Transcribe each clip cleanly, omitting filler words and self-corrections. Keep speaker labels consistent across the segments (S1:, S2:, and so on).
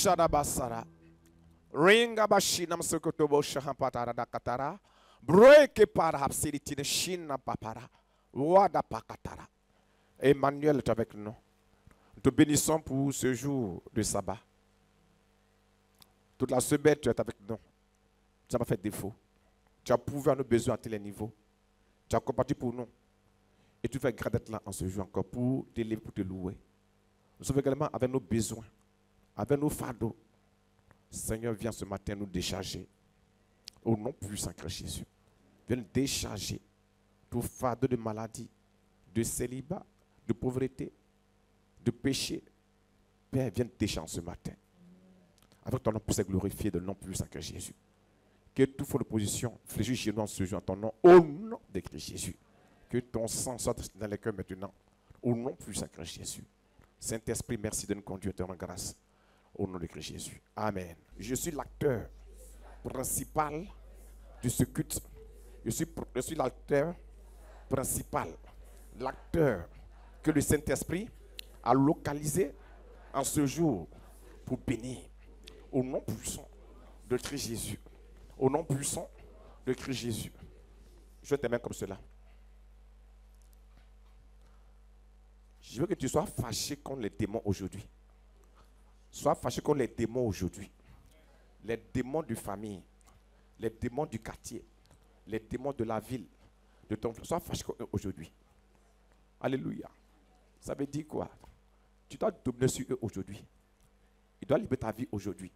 S1: Shadabasara. Ringa bashina msokotobo shahampatara dakatara. Breke para hapsilitine shina papara. Wada pakatara. Emmanuel est avec nous. Nous te bénissons pour ce jour de sabbat. Toute la semaine, tu es avec nous. Tu n'as pas fait défaut. Tu as prouvé à nos besoins à tous les niveaux. Tu as combattu pour nous. Et tu fais grâce d'être là en ce jour encore pour t'élever, pour te louer. Nous sommes également avec nos besoins, avec nos fardeaux. Seigneur, viens ce matin nous décharger. Au nom puissant de Jésus. Viens nous décharger tout fardeau de maladie, de célibat, de pauvreté, de péché. Père, viens te décharger ce matin. Avec ton nom puissant glorifié de nom puissant que Jésus. Que toute forme d'opposition fléchisse chez nous en ce jour en ton nom, au nom de Christ Jésus. Que ton sang sorte dans les cœurs maintenant, au nom puissant que Jésus. Saint-Esprit, merci de nous conduire en grâce, au nom de Christ Jésus. Amen. Je suis l'acteur principal de ce culte. Je suis l'acteur principal, l'acteur que le Saint-Esprit a localisé en ce jour pour bénir. Au nom puissant de Christ Jésus. Au nom puissant de Christ Jésus. Je t'aime comme cela. Je veux que tu sois fâché contre les démons aujourd'hui. Sois fâché contre les démons aujourd'hui. Les démons de famille, les démons du quartier, les démons de la ville, de ton frère. Sois fâché contre eux aujourd'hui. Alléluia. Ça veut dire quoi? Tu dois dominer sur eux aujourd'hui. Il doit libérer ta vie aujourd'hui.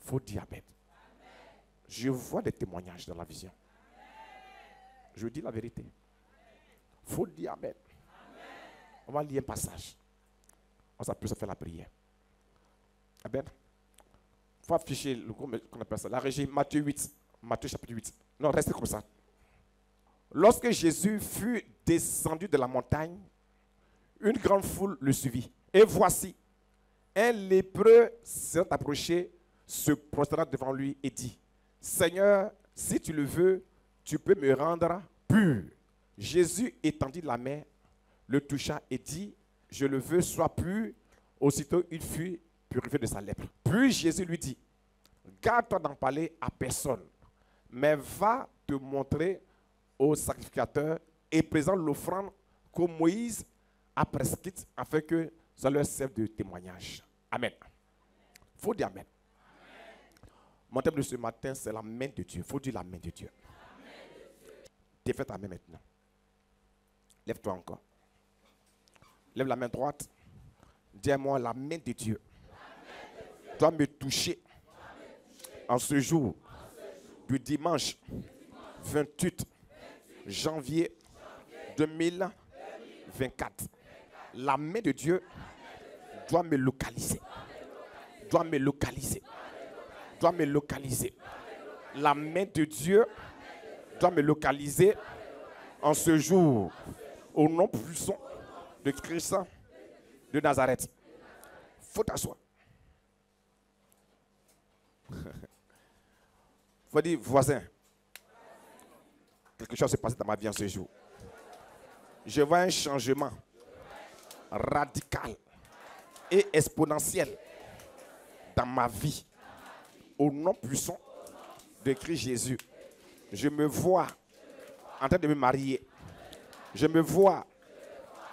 S1: Faut dire Amen. Je vois des témoignages dans la vision. Je dis la vérité. Faut dire Amen. On va lire un passage. On s'appuie à faire la prière. Amen. Il faut afficher le groupe qu'on appelle ça. La régie, Matthieu 8. Matthieu chapitre 8. Non, restez comme ça. Lorsque Jésus fut descendu de la montagne, une grande foule le suivit. Et voici, un lépreux s'est approché, se prosterna devant lui et dit, Seigneur, si tu le veux, tu peux me rendre pur. Jésus étendit la main, le toucha et dit, je le veux, sois pur. Aussitôt, il fut purifié de sa lèpre. Puis Jésus lui dit, garde-toi d'en parler à personne, mais va te montrer au sacrificateur et présente l'offrande que Moïse a prescrite afin que ça leur serve de témoignage. Amen. Il faut dire Amen. Mon thème de ce matin, c'est la main de Dieu. Il faut dire la main de Dieu. Défais ta main maintenant. Lève-toi encore. Lève la main droite. Dis-moi, la main de Dieu doit me toucher en ce jour du dimanche 28 janvier 2024. La main de Dieu doit me localiser. Doit me localiser. Doit me localiser. La main de Dieu doit me localiser en ce jour au nom puissant de Christ de Nazareth. Faut t'asseoir. Faut dire voisin. Quelque chose s'est passé dans ma vie en ce jour. Je vois un changement radical et exponentiel dans ma vie. Au nom puissant de Christ Jésus. Je me vois en train de me marier. Je me vois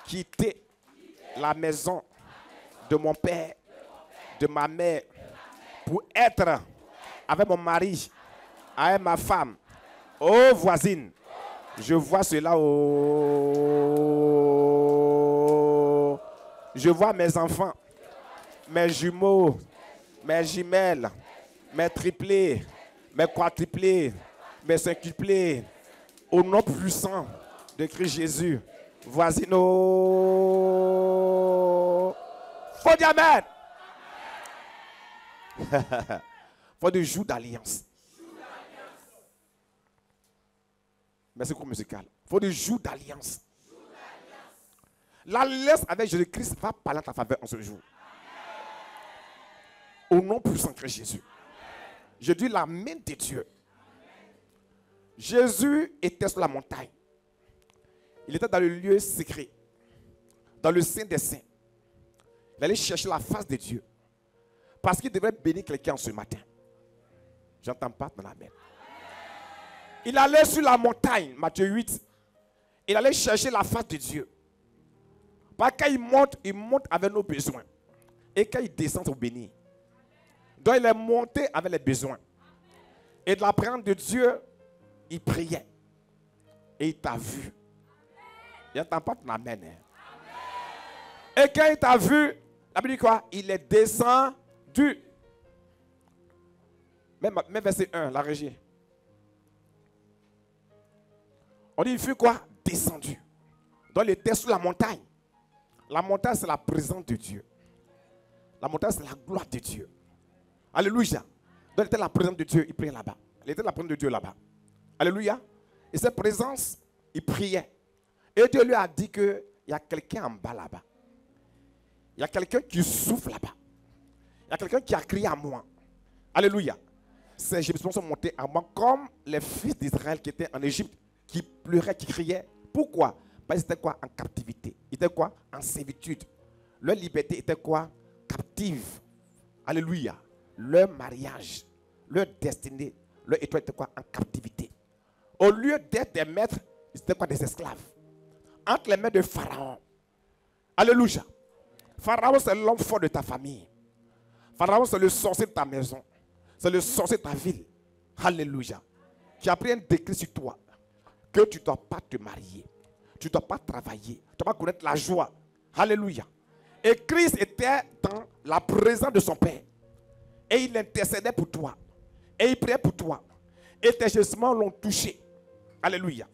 S1: quitter la maison de mon père, de ma mère, pour être avec mon mari, avec ma femme. Oh voisine, je vois cela. Oh, je vois mes enfants, mes jumeaux, mes jumelles, mes triplés, mes quadruplés, mes cinquuplés. Au nom puissant de Christ Jésus. Voisine, oh, faut dire Amen. Faut des jours d'alliance. Merci groupe musical. Faut des jours d'alliance. L'alliance avec Jésus-Christ va parler en ta faveur en ce jour. Au nom puissant de Christ Jésus. Je dis la main de Dieu. Jésus était sur la montagne. Il était dans le lieu secret, dans le Saint des Saints. Il allait chercher la face de Dieu. Parce qu'il devrait bénir quelqu'un ce matin. J'entends pas ton amen. Il allait sur la montagne, Matthieu 8. Il allait chercher la face de Dieu. Parce que quand il monte avec nos besoins. Et quand il descend, il bénit. Donc il est monté avec les besoins. Et de la présence de Dieu, il priait. Et il t'a vu. Il n'entend pas ton amen. Et quand il t'a vu, la Bible dit quoi? Il est descendu. Même verset 1, la régie. On dit, il fut quoi? Descendu. Donc il était sur la montagne. La montagne, c'est la présence de Dieu. La montagne, c'est la gloire de Dieu. Alléluia. Donc il était la présence de Dieu, il priait là-bas. Il était la présence de Dieu là-bas. Alléluia. Et cette présence, il priait. Et Dieu lui a dit qu'il y a quelqu'un en bas là-bas. Il y a quelqu'un qui souffle là-bas. Il y a quelqu'un qui a crié à moi. Alléluia. Ces gémissements sont montés à moi comme les fils d'Israël qui étaient en Égypte, qui pleuraient, qui criaient. Pourquoi? Parce qu'ils étaient quoi? En captivité. Ils étaient quoi? En servitude. Leur liberté était quoi? Captive. Alléluia. Leur mariage, leur destinée, leur étoile était quoi? En captivité. Au lieu d'être des maîtres, ils étaient quoi? Des esclaves. Entre les mains de Pharaon. Alléluia. Pharaon, c'est l'homme fort de ta famille. Pharaon, c'est le sorcier de ta maison. C'est le sorcier de ta ville. Alléluia. Qui a pris un décret sur toi. Que tu ne dois pas te marier. Tu ne dois pas travailler. Tu ne dois pas connaître la joie. Alléluia. Et Christ était dans la présence de son Père. Et il intercédait pour toi. Et il priait pour toi. Et tes gisements l'ont touché. Alléluia.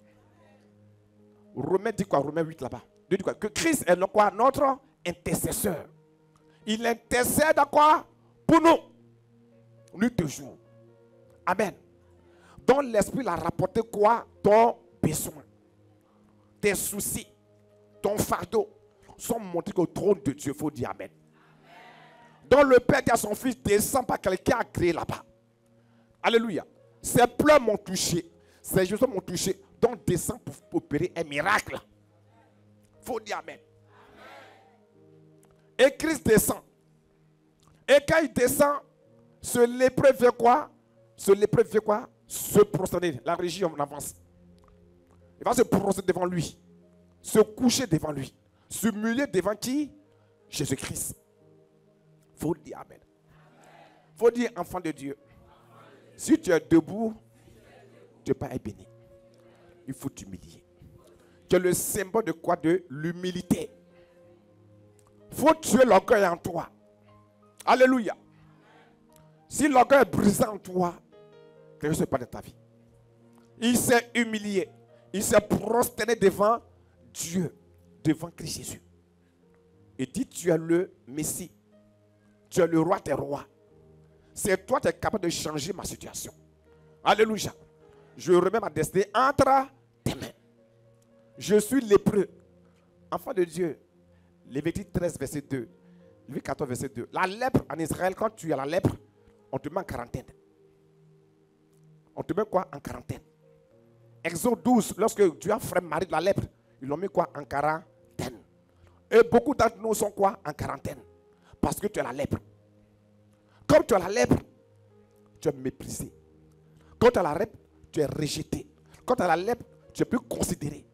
S1: Romains dit quoi? Romains 8 là-bas. Dit quoi? Que Christ est quoi? Notre intercesseur. Il intercède à quoi? Pour nous. Nuit et jour. Amen. Donc l'Esprit l'a rapporté quoi? Ton besoin. Tes soucis. Ton fardeau sont montés au trône de Dieu. Il faut dire Amen. Donc le Père dit à son Fils, descend par quelqu'un à créer là-bas. Alléluia. Ses pleurs m'ont touché. Ses yeux m'ont touché. Donc descend pour opérer un miracle. Il faut dire Amen. Et Christ descend. Et quand il descend, ce lépreux fait quoi? Ce lépreux fait quoi? Se prosterner. La régie, on avance. Il va se prosterner devant lui. Se coucher devant lui. S'humilier devant qui? Jésus-Christ. Il faut dire Amen. Il faut dire enfant de Dieu. Si tu es debout, tu n'es pas béni. Il faut t'humilier. Tu es le symbole de quoi? De l'humilité. Il faut tuer l'orgueil en toi. Alléluia. Si l'orgueil est brisé en toi, quelque chose ne se passe dans ta vie. Il s'est humilié. Il s'est prosterné devant Dieu, devant Christ Jésus. Et dit, tu es le Messie. Tu es le roi des rois. C'est toi qui es capable de changer ma situation. Alléluia. Je remets ma destinée entre tes mains. Je suis lépreux. Enfant de Dieu. Lévitique 13, verset 2. Lévitique 14, verset 2. La lèpre en Israël, quand tu as la lèpre, on te met en quarantaine. On te met quoi? En quarantaine. Exode 12, lorsque Dieu a frère Marie de la lèpre, ils l'ont mis quoi? En quarantaine. Et beaucoup d'entre nous sont quoi? En quarantaine. Parce que tu as la lèpre. Comme tu as la lèpre, tu es méprisé. Quand tu as la lèpre, tu es rejeté. Quand tu as la lèpre, tu es plus considéré.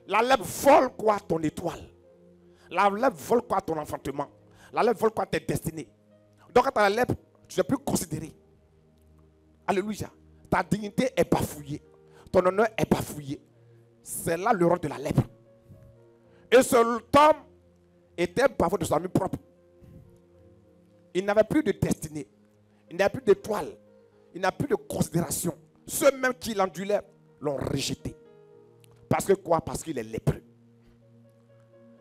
S1: La lèpre vole quoi? Ton étoile. La lèpre vole quoi? Ton enfantement. La lèpre vole quoi? Tes destinées. Donc quand tu as la lèpre, tu n'es plus considéré. Alléluia. Ta dignité est bafouillée. Ton honneur est bafouillé. C'est là le rôle de la lèpre. Et cet homme était bafoué de son ami propre. Il n'avait plus de destinée. Il n'avait plus d'étoile. Il n'a plus de considération. Ceux même qui l'endulaient l'ont rejeté. Parce que quoi? Parce qu'il est lépreux.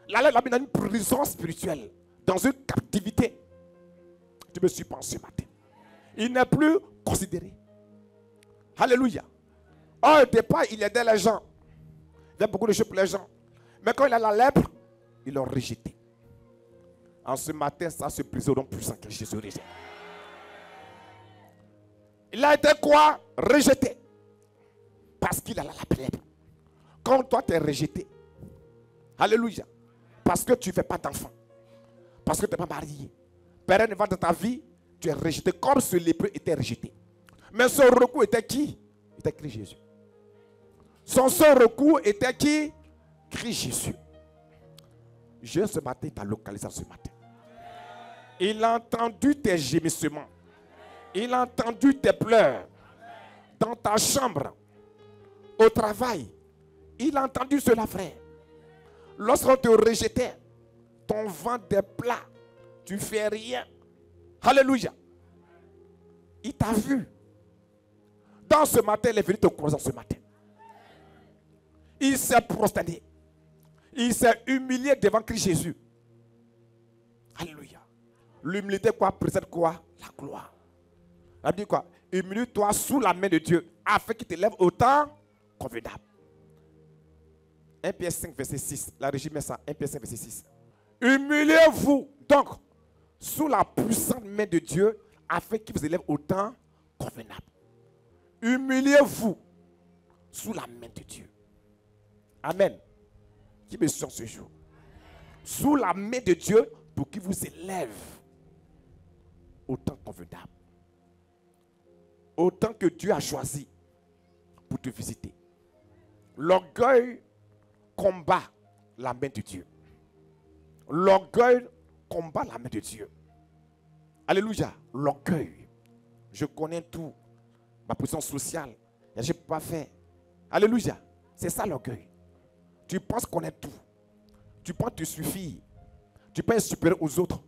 S1: La lèpre l'a mis dans une prison spirituelle. Dans une captivité. Tu me suis pensé ce matin. Il n'est plus considéré. Alléluia. Au départ, il aidait les gens. Il y a beaucoup de choses pour les gens. Mais quand il a la lèpre, ils l'ont rejeté. En ce matin, ça se brise au nom puissant que Jésus rejette. Il a été quoi? Rejeté. Parce qu'il a la lèpre. Quand toi, tu es rejeté. Alléluia. Parce que tu ne fais pas d'enfant. Parce que tu n'es pas marié. Personne ne va dans ta vie. tu es rejeté comme ce lépreux était rejeté. Mais son recours était qui? Était Christ Jésus. Son seul recours était qui? Christ Jésus. Je ce matin t'a localisé ce matin. Il a entendu tes gémissements. Il a entendu tes pleurs. Dans ta chambre, au travail. Il a entendu cela, frère. Lorsqu'on te rejetait, ton ventre est plat. Tu ne fais rien. Alléluia. Il t'a vu. Dans ce matin, il est venu te croiser ce matin. Il s'est prosterné. Il s'est humilié devant Christ Jésus. Alléluia. L'humilité quoi précède quoi? La gloire. Elle dit quoi? Humilie-toi sous la main de Dieu afin qu'il te lève au temps convenable. 1 Pierre 5 verset 6. La régie met ça. 1 Pierre 5 verset 6. Humiliez-vous donc sous la puissante main de Dieu afin qu'il vous élève au temps convenable. Humiliez-vous sous la main de Dieu. Amen. Qui me suit ce jour? Sous la main de Dieu pour qu'il vous élève au temps convenable. Au temps que Dieu a choisi pour te visiter. L'orgueil combat la main de Dieu. L'orgueil combat la main de Dieu. Alléluia. L'orgueil. Je connais tout. Ma position sociale. Je ne peux pas faire. Alléluia. C'est ça l'orgueil. Tu penses connaître tout. Tu penses te suffire. Tu penses être supérieur aux autres.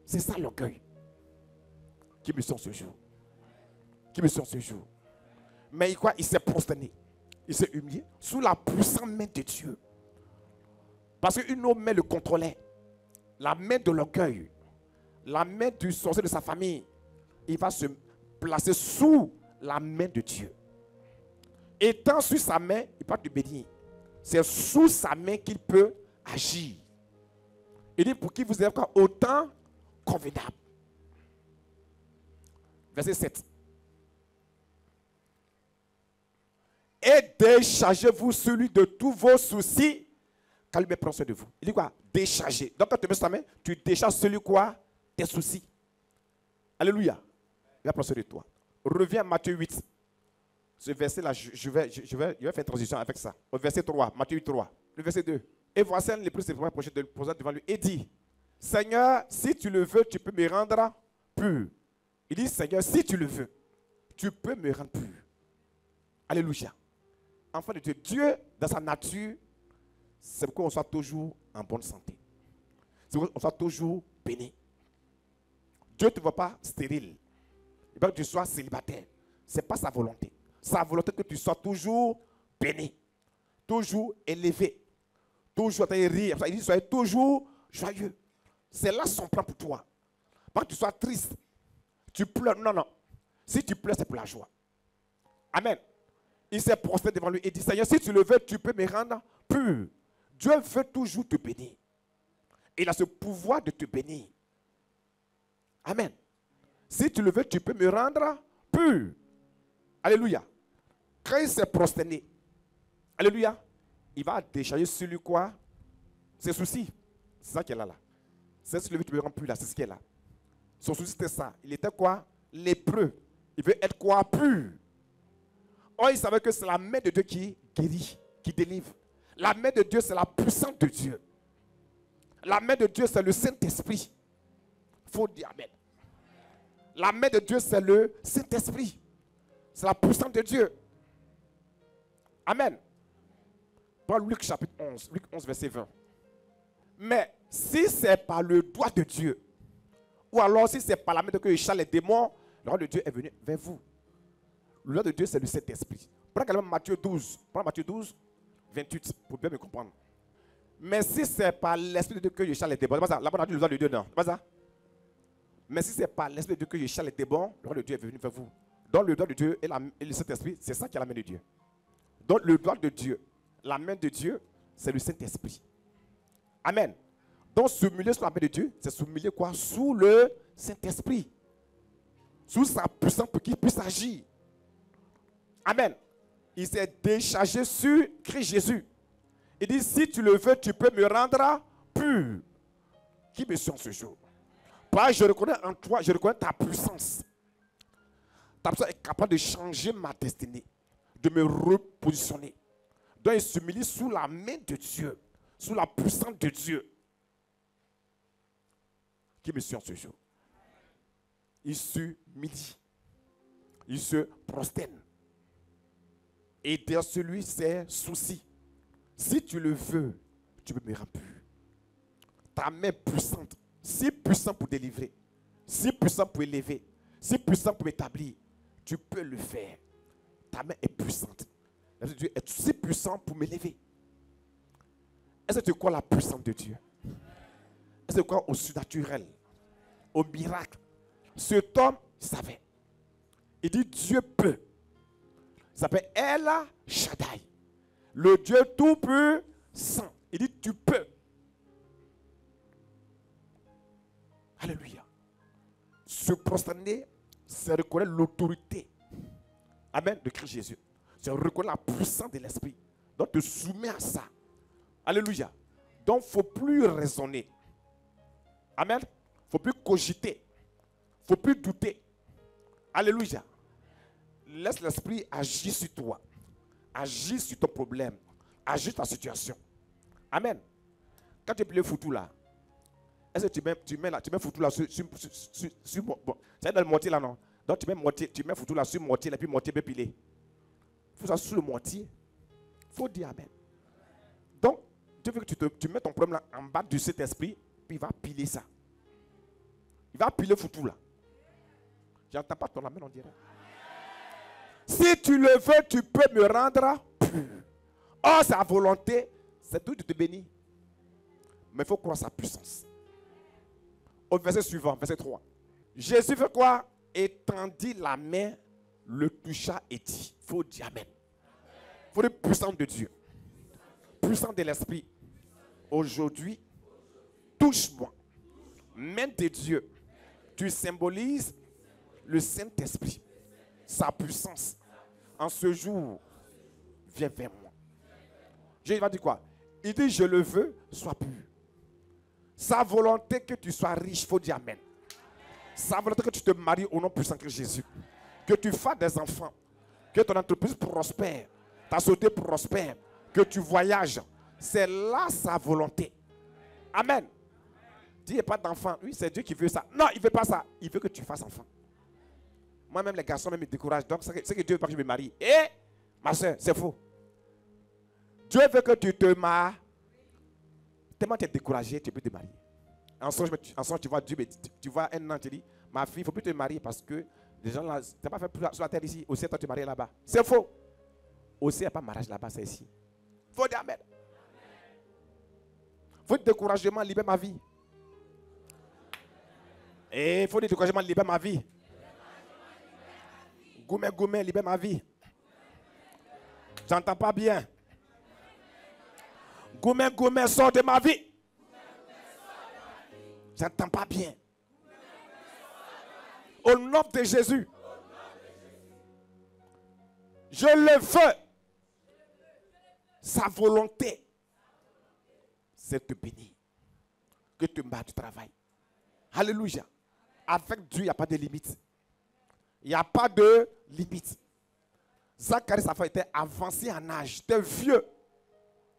S1: C'est ça l'orgueil. Qui me sent ce jour? Qui me sent ce jour? Mais quoi? Il s'est prosterné. Il s'est humilié sous la puissante main de Dieu. Parce qu'une autre main le contrôlait. La main de l'orgueil. La main du sorcier de sa famille. Il va se placer sous la main de Dieu. Étant sur sa main, il peut te bénir. C'est sous sa main qu'il peut agir. Il dit pour qu'il vous élève autant convenable. Verset 7. Et déchargez-vous celui de tous vos soucis, car lui prend soin de vous. Il dit quoi? Décharger. Donc quand tu mets sa main, tu décharges celui quoi? Tes soucis. Alléluia. Il va prendre soin de toi. Reviens à Matthieu 8. Ce verset-là, je vais faire une transition avec ça. Au verset 3, Matthieu 8, 3. Le verset 2. Et voici un lépreux se approcher de poser devant lui et dit, Seigneur, si tu le veux, tu peux me rendre pur. Il dit, Seigneur, si tu le veux, tu peux me rendre pur. Alléluia. Enfant de Dieu, Dieu, dans sa nature, c'est pour qu'on soit toujours en bonne santé. C'est pour qu'on soit toujours béni. Dieu ne te voit pas stérile. Il veut que tu sois célibataire. Ce n'est pas sa volonté. Sa volonté que tu sois toujours béni. Toujours élevé. Toujours rire. Il dit, soyez toujours joyeux. C'est là son plan pour toi. Pas que tu sois triste. Tu pleures. Non, non. Si tu pleures, c'est pour la joie. Amen. Il s'est prosterné devant lui et dit, Seigneur, si tu le veux, tu peux me rendre pur. Dieu veut toujours te bénir. Il a ce pouvoir de te bénir. Amen. Si tu le veux, tu peux me rendre pur. Alléluia. Quand il s'est prosterné, alléluia, il va décharger sur lui quoi? Ses soucis. C'est ça qu'il a là. C'est ce que tu me rends pur là, c'est ce qu'il a là. Son souci c'était ça. Il était quoi? Lépreux. Il veut être quoi? Pur. Or, il savait que c'est la main de Dieu qui guérit, qui délivre. La main de Dieu, c'est la puissance de Dieu. La main de Dieu, c'est le Saint-Esprit. Il faut dire Amen. La main de Dieu, c'est le Saint-Esprit. C'est la puissance de Dieu. Amen. Paul Luc chapitre 11, Luc 11 verset 20. Mais si c'est par le doigt de Dieu, ou alors si c'est par la main de Dieu que chasse les démons, le roi de Dieu est venu vers vous. Le doigt de Dieu, c'est le Saint-Esprit. Prends quand même Matthieu 12. Prends Matthieu 12, 28, pour bien me comprendre. Mais si c'est par l'Esprit de Dieu que je chasse les démons, c'est pas ça. Là-bas, on a dit le doigt de Dieu, non. C'est pas ça. Mais si c'est par l'Esprit de Dieu que je chasse les démons, le roi de Dieu est venu vers vous. Donc le doigt de Dieu et le Saint-Esprit, c'est ça qui est la main de Dieu. Donc le doigt de Dieu, la main de Dieu, c'est le Saint-Esprit. Amen. Donc s'humilier sous la main de Dieu, c'est s'humilier quoi? Sous le Saint-Esprit. Sous sa puissance pour qu'il puisse agir. Amen. Il s'est déchargé sur Christ Jésus. Il dit, si tu le veux, tu peux me rendre pur. Qui me suit ce jour? Père, je reconnais en toi, je reconnais ta puissance. Ta puissance est capable de changer ma destinée, de me repositionner. Donc il s'humilie sous la main de Dieu, sous la puissance de Dieu. Qui me suit en ce jour? Il s'humilie. Il se prosterne. Et derrière celui, c'est souci. Si tu le veux, tu peux me remplir. Ta main puissante, si puissante pour délivrer, si puissante pour élever, si puissante pour établir, tu peux le faire. Ta main est puissante. Dieu est si puissant pour m'élever. Est-ce que tu crois la puissance de Dieu? Est-ce que tu crois au surnaturel, au miracle? Cet homme savait. Il dit Dieu peut. Il s'appelle El Shaddai, le Dieu tout-puissant. Il dit tu peux. Alléluia. Se prosterner, c'est reconnaître l'autorité. Amen. De Christ Jésus. C'est reconnaître la puissance de l'esprit. Donc te soumets à ça. Alléluia. Donc il ne faut plus raisonner. Amen. Il ne faut plus cogiter. Il ne faut plus douter. Alléluia. Laisse l'esprit agir sur toi. Agir sur ton problème. Agir sur ta situation. Amen. Quand tu plies le foutu là, est-ce que tu mets foutu là sur bon, c'est dans le mortier là non? Donc tu mets foutu là sur le mortier et puis mortier peut piler. Il faut ça sur le mortier. Il faut dire amen. Donc, Dieu veut que tu mets ton problème là en bas de cet esprit, puis il va piler ça. Il va piler foutu là. J'entends pas ton amen, on dirait. Si tu le veux, tu peux me rendre pur. Oh, sa volonté, c'est tout de te bénir. Mais il faut croire sa puissance. Au verset suivant, verset 3. Jésus fait quoi? Étendit la main, le toucha et dit. Il faut dire amen. Il faut être puissant de Dieu. Puissant de l'esprit. Aujourd'hui, touche-moi. Main de Dieu. Tu symbolises le Saint-Esprit. Sa puissance. En ce jour, viens vers moi. Jésus va dire quoi? Il dit, je le veux, sois pur. Sa volonté que tu sois riche, il faut dire amen. Sa volonté que tu te maries au nom puissant de Jésus. Que tu fasses des enfants. Que ton entreprise prospère. Ta société prospère. Que tu voyages. C'est là sa volonté. Amen. Dis, il n'y a pas d'enfant. Oui, c'est Dieu qui veut ça. Non, il ne veut pas ça. Il veut que tu fasses enfant. Moi-même, les garçons me découragent. Donc, c'est que Dieu veut pas que je me marie. Et, ma soeur, c'est faux. Dieu veut que tu te maries. Tellement tu es découragé, tu peux te marier. En songe, tu vois Dieu, tu vois un an, tu dis, ma fille, il ne faut plus te marier parce que les gens là, tu n'as pas fait sur la terre ici. Au ciel, toi, tu te maries là-bas. C'est faux. Au ciel, il n'y a pas de mariage là-bas, c'est ici. Il faut dire amen. Il faut dire découragement, libère ma vie. Et il faut dire découragement, libère ma vie. Goumé, goumé, libère ma vie. J'entends pas bien. Goumé, goumé, sors de ma vie. J'entends pas bien. Au nom de Jésus. Je le veux. Sa volonté, c'est de te bénir. Que tu bats du travail. Alléluia. Avec Dieu, il n'y a pas de limite. Il n'y a pas de limite. Zacharie, sa femme était avancé en âge, était vieux.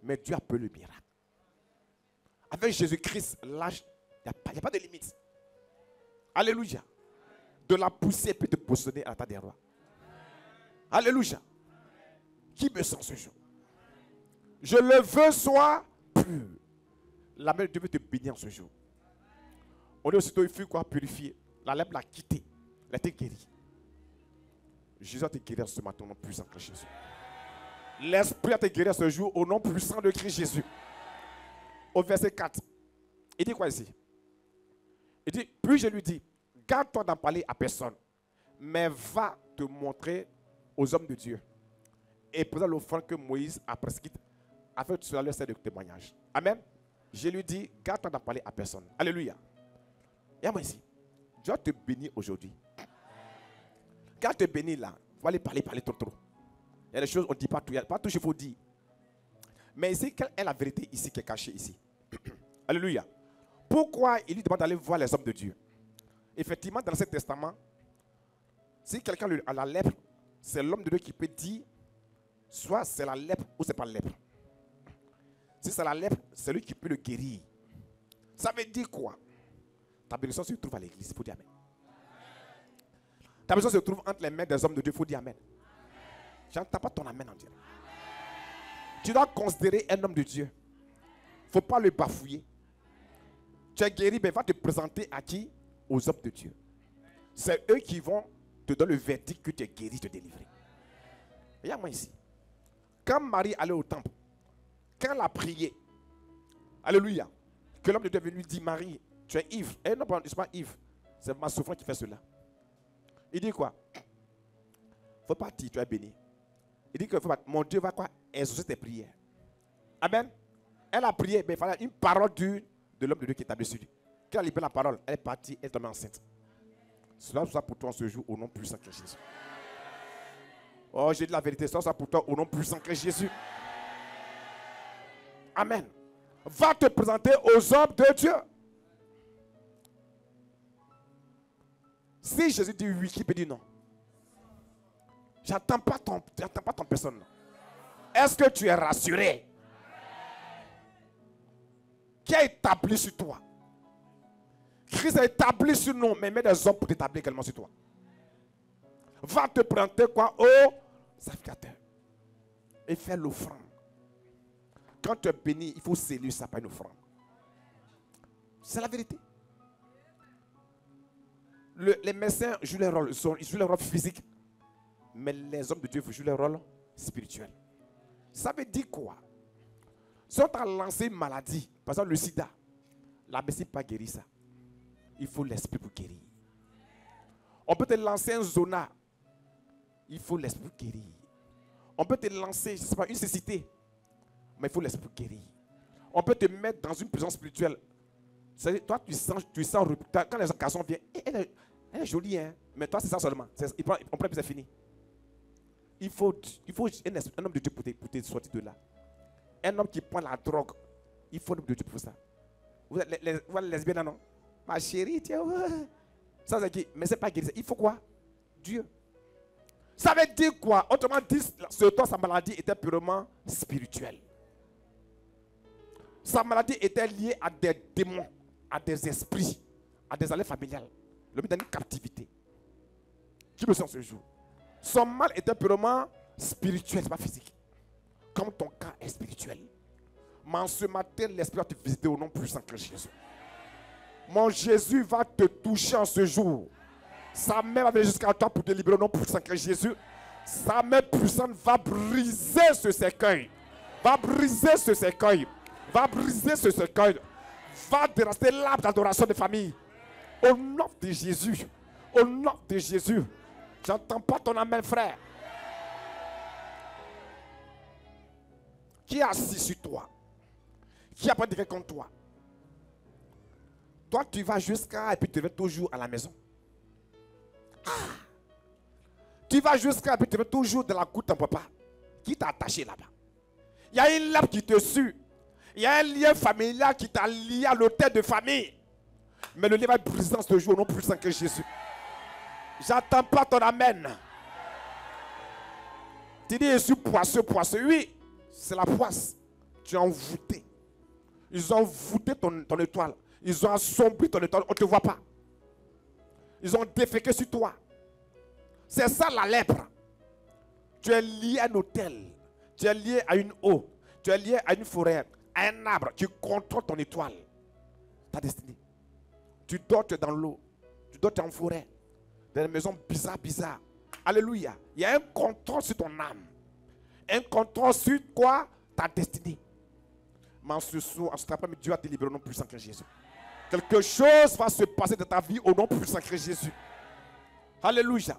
S1: Mais Dieu a peu le miracle. Avec Jésus-Christ, l'âge, il n'y a pas de limite. Alléluia. De la poussée peut te positionner à la table des rois. Alléluia. Qui me sent ce jour? Je le veux, sois pur. La main de Dieu veut te bénir ce jour. On est aussitôt, il faut quoi? Purifier. La lèpre l'a quitté. Elle a été guérie. Jésus a te guéri ce matin au nom puissant de Christ Jésus. L'Esprit a te guéri ce jour au nom puissant de Christ Jésus. Au verset 4. Il dit quoi ici? Il dit, puis je lui dis, garde-toi d'en parler à personne, mais va te montrer aux hommes de Dieu. Et présente l'offrande que Moïse a prescrite, afin que tu sois leur service de témoignage. Amen. Je lui dis, garde-toi d'en parler à personne. Alléluia. Et moi ici, Dieu va te bénir aujourd'hui. Quand tu te bénis là, il faut aller parler trop. Il y a des choses, on ne dit pas tout. Il n'y a pas tout ce qu'il faut dire. Mais ici, quelle est la vérité ici qui est cachée ici? Alléluia. Pourquoi il lui demande d'aller voir les hommes de Dieu? Effectivement, dans l'Ancien Testament, si quelqu'un a la lèpre, c'est l'homme de Dieu qui peut dire soit c'est la lèpre ou c'est pas la lèpre. Si c'est la lèpre, c'est lui qui peut le guérir. Ça veut dire quoi? Ta bénédiction se trouve à l'église. Il faut dire amen. Ta bénédiction se trouve entre les mains des hommes de Dieu. Il faut dire amen. Je n'entends pas ton amen en direct. Tu dois considérer un homme de Dieu. Il ne faut pas le bafouiller. Tu es guéri, mais va te présenter à qui? Aux hommes de Dieu. C'est eux qui vont te donner le verdict que tu es guéri, te délivrer. Regarde-moi ici. Quand Marie allait au temple, quand elle a prié, alléluia, que l'homme de Dieu est venu lui dire, Marie, tu es ivre. Eh non, c'est pas ivre. C'est ma souffrance qui fait cela. Il dit quoi? Il ne faut pas dire, tu es béni. Il dit que mon Dieu va quoi? Exaucer tes prières. Amen. Elle a prié, mais il fallait une parole de l'homme de Dieu qui est établi sur lui. Quand elle a libéré la parole, elle est partie, elle est tombée enceinte. Cela soit pour toi en ce jour au nom puissant de Jésus. Oh, j'ai dit la vérité, cela soit pour toi au nom puissant de Jésus. Amen. Va te présenter aux hommes de Dieu. Si Jésus dit oui, qui peut dire non? J'attends pas ton personne. Est-ce que tu es rassuré? Qui a établi sur toi? Christ a établi sur nous, mais met des hommes pour t'établir également sur toi. Va te présenter quoi? Au sacrificateur. Et faire l'offrande. Quand tu es béni, il faut sceller ça par une offrande. C'est la vérité. Les médecins jouent leur rôle, ils jouent leur rôle physique. Mais les hommes de Dieu jouent leur rôle spirituel. Ça veut dire quoi? Si on t'a lancé une maladie, par exemple le sida, la médecine n'a pas guéri ça. Il faut l'esprit pour guérir. On peut te lancer un zona. Il faut l'esprit pour guérir. On peut te lancer, je sais pas, une cécité. Mais il faut l'esprit pour guérir. On peut te mettre dans une prison spirituelle. Toi, tu sens quand les garçons viennent, elle est jolie, hein? Mais toi, c'est ça seulement. On prend, c'est fini. Il faut un homme de Dieu pour te sortir de là. Un homme qui prend la drogue, il faut un homme de Dieu pour ça. Vous êtes les lesbiennes, non? Ma chérie, tiens, ça c'est qui? Mais c'est pas guéri. Il faut quoi? Dieu. Ça veut dire quoi? Autrement dit, sa maladie était purement spirituelle. Sa maladie était liée à des démons, à des esprits, à des allées familiales. Le but d'une captivité. Qui me sent ce jour? Son mal était purement spirituel, pas physique. Comme ton cas est spirituel. Mais en ce matin, l'esprit va te visiter au nom puissant de Jésus. Mon Jésus va te toucher en ce jour. Sa main va venir jusqu'à toi pour te libérer au nom puissant de Jésus. Sa main puissante va briser ce cercueil. Va briser ce cercueil. Va briser ce cercueil. Va déraster l'arbre d'adoration de famille. Au nom de Jésus. Au nom de Jésus. J'entends pas ton amen, frère. Qui est assis sur toi? Qui a pas de contre toi? Toi, tu vas jusqu'à et puis tu reviens toujours à la maison. Ah. Tu vas jusqu'à et puis tu reviens toujours dans la cour de ton papa. Qui t'a attaché là-bas? Il y a une lèpre qui te suit. Il y a un lien familial qui t'a lié à l'autel de famille. Mais le lien va être brisé ce jour au nom puissant que Jésus. J'attends pas ton amen. Tu dis, je suis poisseux. Oui, c'est la poisse. Tu es envoûté. Ils ont voûté ton étoile. Ils ont assombri ton étoile. On ne te voit pas. Ils ont déféqué sur toi. C'est ça la lèpre. Tu es lié à un hôtel. Tu es lié à une eau. Tu es lié à une forêt. À un arbre. Tu contrôles ton étoile. Ta destinée. Tu dors, tu es dans l'eau. Tu dors, tu es en forêt. Dans une maison bizarre. Alléluia. Il y a un contrôle sur ton âme. Un contrôle sur quoi? Ta destinée. Mais en ce soir, Dieu va te libérer au nom puissant de Jésus. Quelque chose va se passer dans ta vie au nom puissant de Jésus. Alléluia.